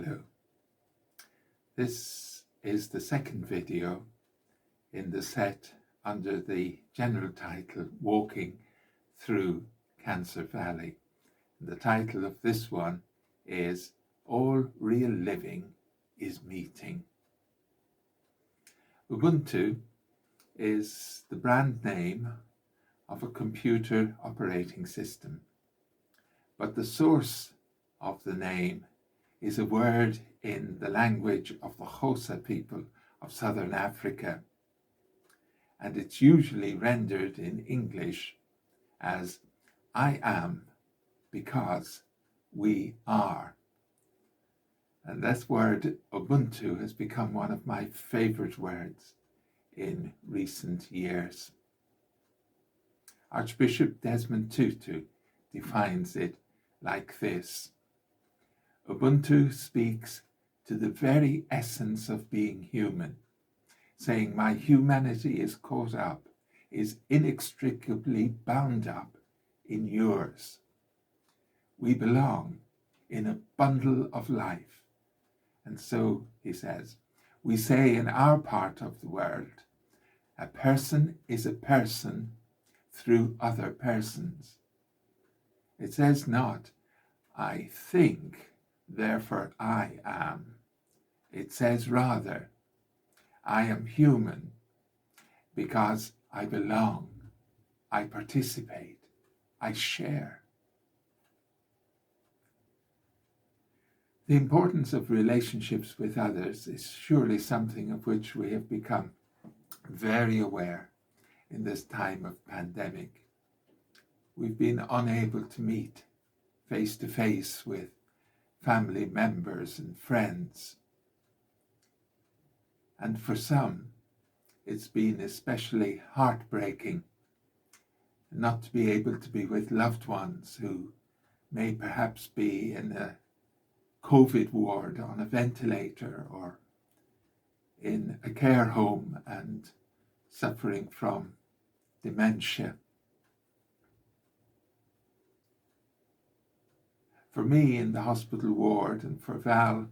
Hello. This is the second video in the set under the general title Walking Through Cancer Valley. The title of this one is All Real Living is Meeting. Ubuntu is the brand name of a computer operating system, but the source of the name is a word in the language of the Xhosa people of southern Africa, and it's usually rendered in English as I am because we are. And this word Ubuntu has become one of my favorite words in recent years. Archbishop Desmond Tutu defines it like this: Ubuntu speaks to the very essence of being human, saying my humanity is caught up, is inextricably bound up in yours. We belong in a bundle of life. And so, he says, we say in our part of the world, a person is a person through other persons. It says not, I think, therefore I am. It says rather, I am human because I belong, I participate, I share. The importance of relationships with others is surely something of which we have become very aware in this time of pandemic. We've been unable to meet face to face with family members and friends. And for some, it's been especially heartbreaking not to be able to be with loved ones who may perhaps be in a COVID ward on a ventilator or in a care home and suffering from dementia. For me in the hospital ward, and for Val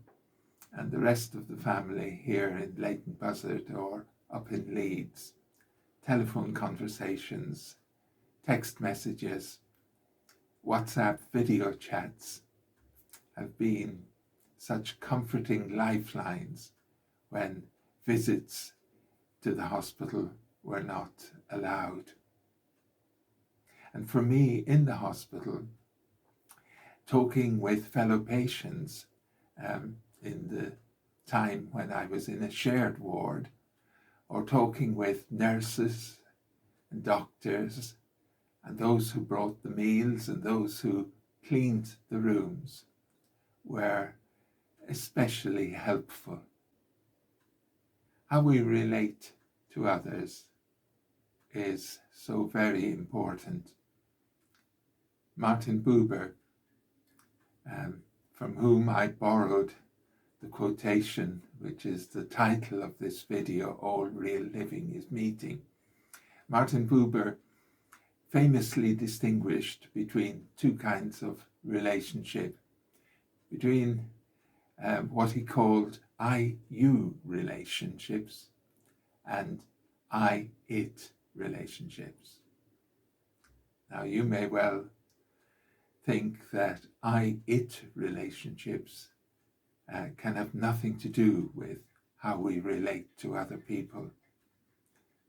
and the rest of the family here in Leighton Buzzard or up in Leeds, telephone conversations, text messages, WhatsApp video chats have been such comforting lifelines when visits to the hospital were not allowed. And for me in the hospital, talking with fellow patients in the time when I was in a shared ward, or talking with nurses and doctors and those who brought the meals and those who cleaned the rooms, were especially helpful. How we relate to others is so very important. Martin Buber, from whom I borrowed the quotation, which is the title of this video, All Real Living is Meeting. Martin Buber famously distinguished between two kinds of relationship, between what he called I-you relationships and I-it relationships. Now you may well think that I-it relationships can have nothing to do with how we relate to other people.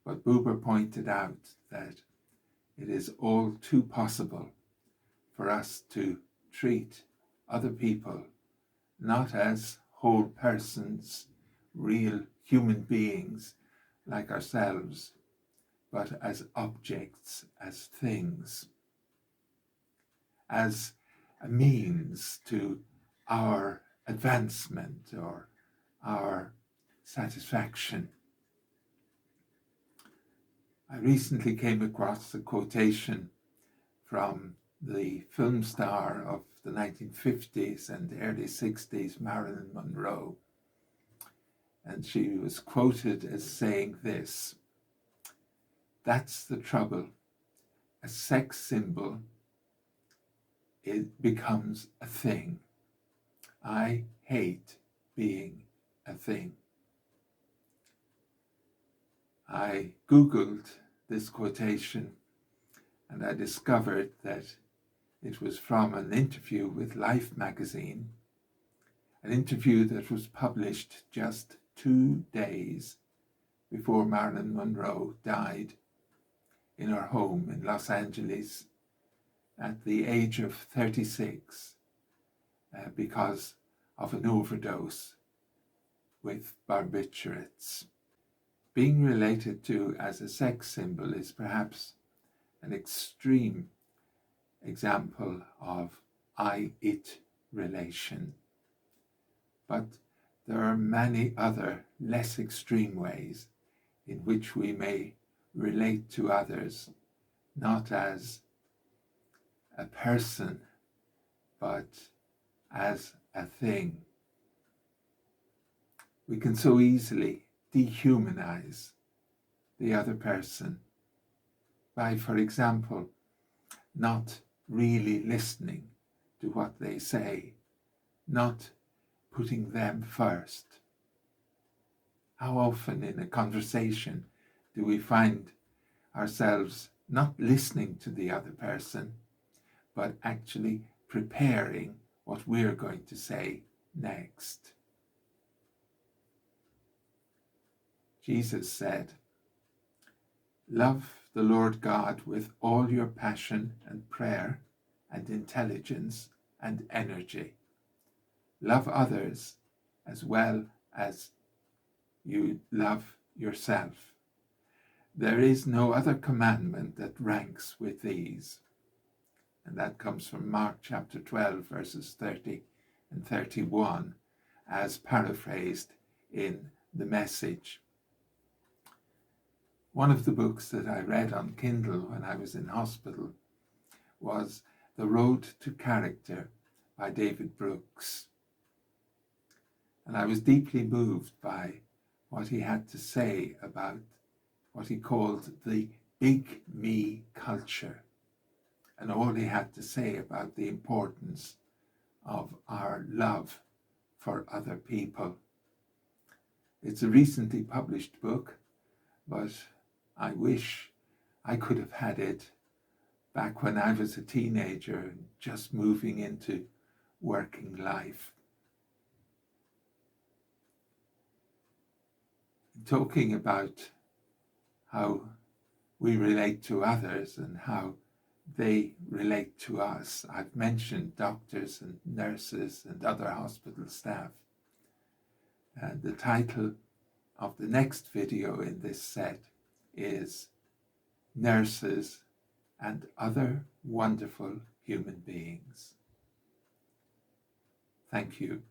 But Buber pointed out that it is all too possible for us to treat other people not as whole persons, real human beings like ourselves, but as objects, as things, as a means to our advancement or our satisfaction. I recently came across a quotation from the film star of the 1950s and early 60s, Marilyn Monroe. And she was quoted as saying this: "That's the trouble. A sex symbol, it becomes a thing. I hate being a thing. I Googled this quotation and I discovered that it was from an interview with Life magazine, an interview that was published just 2 days before Marilyn Monroe died in her home in Los Angeles at the age of 36 because of an overdose with barbiturates. Being related to as a sex symbol is perhaps an extreme example of I-it relation. But there are many other less extreme ways in which we may relate to others, not as a person, but as a thing. We can so easily dehumanize the other person by, for example, not really listening to what they say, not putting them first. How often in a conversation do we find ourselves not listening to the other person, but actually preparing what we're going to say next? Jesus said, "Love the Lord God with all your passion and prayer and intelligence and energy. Love others as well as you love yourself. There is no other commandment that ranks with these." And that comes from Mark chapter 12, verses 30 and 31, as paraphrased in the Message. One of the books that I read on Kindle when I was in hospital was The Road to Character by David Brooks. And I was deeply moved by what he had to say about what he called the big me culture, and all he had to say about the importance of our love for other people. It's a recently published book, but I wish I could have had it back when I was a teenager, just moving into working life. Talking about how we relate to others and how they relate to us, I've mentioned doctors and nurses and other hospital staff. The title of the next video in this set is Nurses and Other Wonderful Human Beings. Thank you.